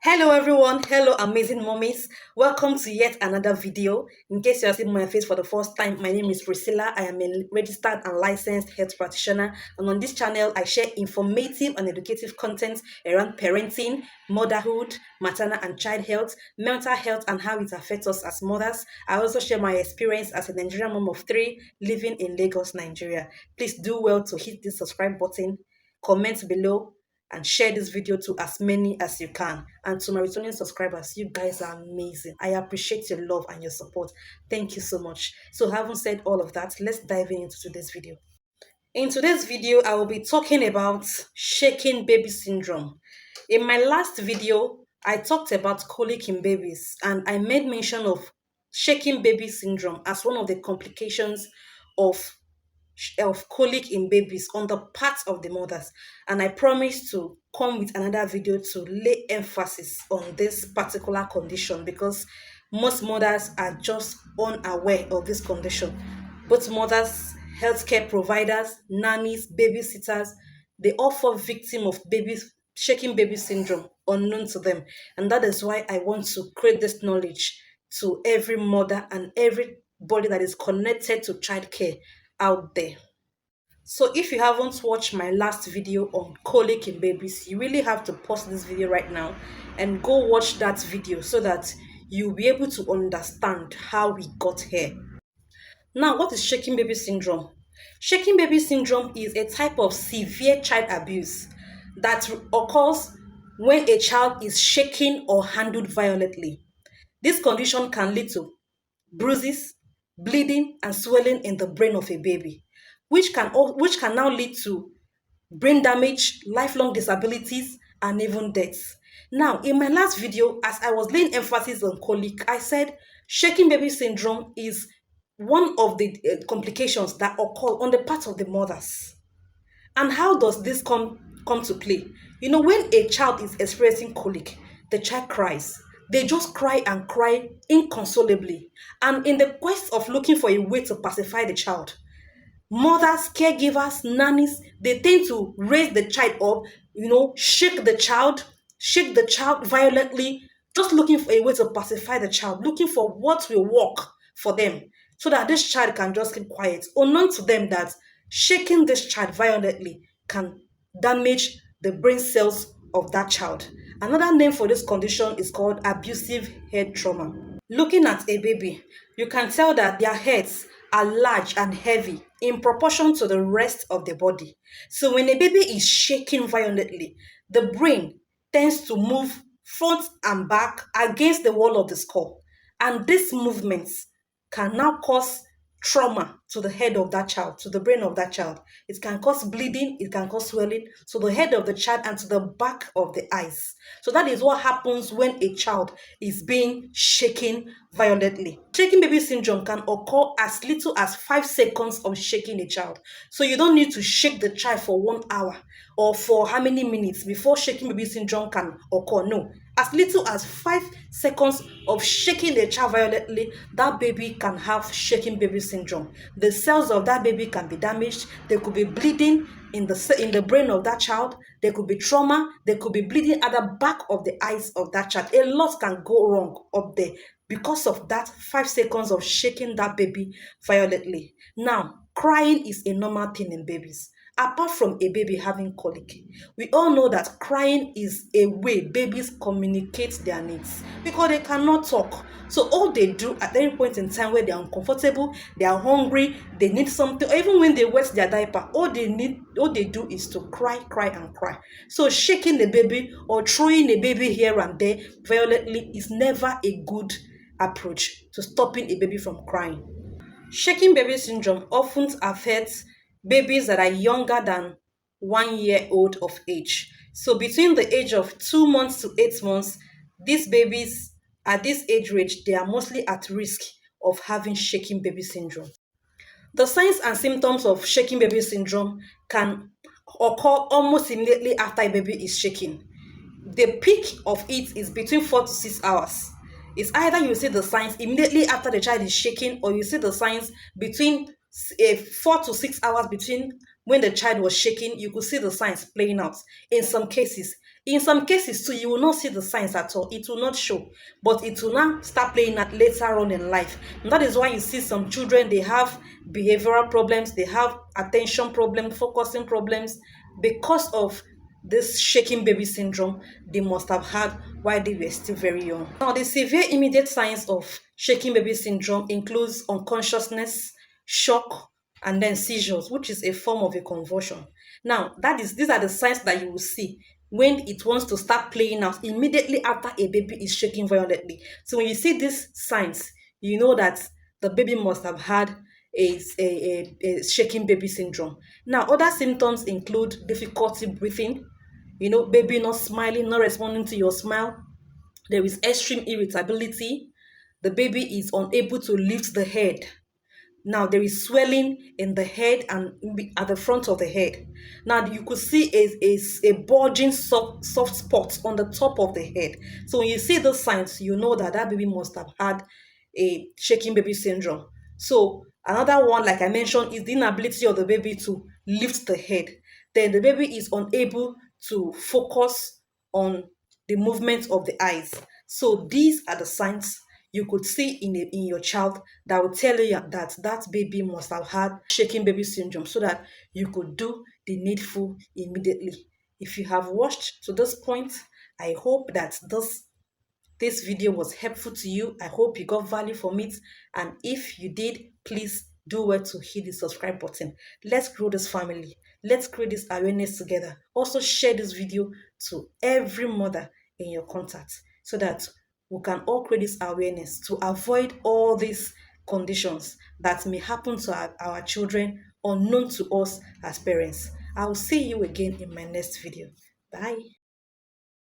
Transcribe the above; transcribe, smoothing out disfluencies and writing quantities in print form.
Hello everyone, hello amazing mommies. Welcome to yet another video. In case you are seeing my face for the first time, my name is Priscilla. I am a registered and licensed health practitioner, and on this channel I share informative and educative content around parenting, motherhood, maternal and child health, mental health and how it affects us as mothers. I also share my experience as a Nigerian mom of three living in Lagos, Nigeria. Please do well to hit the subscribe button, comment below, and share this video to as many as you can. And to my returning subscribers, you guys are amazing. I appreciate your love and your support. Thank you so much. So having said all of that, let's dive into today's video. In today's video, I will be talking about shaking baby syndrome. In my last video, I talked about colic in babies, and I made mention of shaking baby syndrome as one of the complications of colic in babies on the part of the mothers, and I promise to come with another video to lay emphasis on this particular condition because most mothers are just unaware of this condition. Both mothers, healthcare providers, nannies, babysitters, they all fall victim of shaking baby syndrome unknown to them, and that is why I want to create this knowledge to every mother and everybody that is connected to childcare out there. So if you haven't watched my last video on colic in babies, you really have to pause this video right now and go watch that video so that you'll be able to understand how we got here. Now, what is shaking baby syndrome? Shaking baby syndrome is a type of severe child abuse that occurs when a child is shaken or handled violently. This condition can lead to bruises, bleeding, and swelling in the brain of a baby, which can now lead to brain damage, lifelong disabilities, and even death. Now, in my last video, as I was laying emphasis on colic, I said shaking baby syndrome is one of the complications that occur on the part of the mothers. And how does this come to play? You know, when a child is experiencing colic, the child cries. They just cry and cry inconsolably. And in the quest of looking for a way to pacify the child, mothers, caregivers, nannies, they tend to raise the child up, shake the child violently, just looking for a way to pacify the child, looking for what will work for them so that this child can just keep quiet. Unknown to them that shaking this child violently can damage the brain cells of that child. Another name for this condition is called abusive head trauma. Looking at a baby, you can tell that their heads are large and heavy in proportion to the rest of the body. So when a baby is shaking violently, the brain tends to move front and back against the wall of the skull. And these movements can now cause trauma to the head of that child, to the brain of that child. It can cause bleeding, it can cause swelling to the head of the child and to the back of the eyes. So that is what happens when a child is being shaken violently. Shaking baby syndrome can occur as little as 5 seconds of shaking a child. So you don't need to shake the child for 1 hour or for how many minutes before shaking baby syndrome can occur. No, as little as 5 seconds of shaking the child violently, that baby can have shaking baby syndrome. The cells of that baby can be damaged. There could be bleeding in the brain of that child. There could be trauma. There could be bleeding at the back of the eyes of that child. A lot can go wrong up there because of that 5 seconds of shaking that baby violently. Now, crying is a normal thing in babies. Apart from a baby having colic, we all know that crying is a way babies communicate their needs because they cannot talk. So all they do at any point in time where they are uncomfortable, they are hungry, they need something, or even when they wet their diaper, all they do is to cry, cry, and cry. So shaking the baby or throwing a baby here and there violently is never a good approach to stopping a baby from crying. Shaking baby syndrome often affects babies that are younger than 1 year old of age. So between the age of 2 months to 8 months, these babies at this age range, they are mostly at risk of having shaking baby syndrome. The signs and symptoms of shaking baby syndrome can occur almost immediately after a baby is shaking. The peak of it is between 4 to 6 hours. It's either you see the signs immediately after the child is shaking, or you see the signs between 4 to 6 hours between when the child was shaking. You could see the signs playing out. In some cases, In some cases too, you will not see the signs at all. It will not show, but it will now start playing at later on in life. And that is why you see some children, they have behavioral problems, they have attention problems, focusing problems, because of this shaking baby syndrome they must have had while they were still very young. Now, the severe immediate signs of shaking baby syndrome includes unconsciousness, shock, and then seizures, which is a form of a convulsion. Now, these are the signs that you will see when it wants to start playing out immediately after a baby is shaking violently. So when you see these signs, you know that the baby must have had a shaking baby syndrome. Now, other symptoms include difficulty breathing, baby not smiling, not responding to your smile. There is extreme irritability. The baby is unable to lift the head. Now, there is swelling in the head and at the front of the head. Now, you could see a bulging soft spot on the top of the head. So when you see those signs, you know that that baby must have had a shaking baby syndrome. So another one, like I mentioned, is the inability of the baby to lift the head. Then the baby is unable to focus on the movement of the eyes. So these are the signs you could see in your child that will tell you that that baby must have had shaking baby syndrome, so that you could do the needful immediately. If you have watched to this point, I hope that this video was helpful to you. I hope you got value from it. And if you did, please do well to hit the subscribe button. Let's grow this family. Let's create this awareness together. Also, share this video to every mother in your contacts so that we can all create this awareness to avoid all these conditions that may happen to our children unknown to us as parents. I will see you again in my next video. Bye.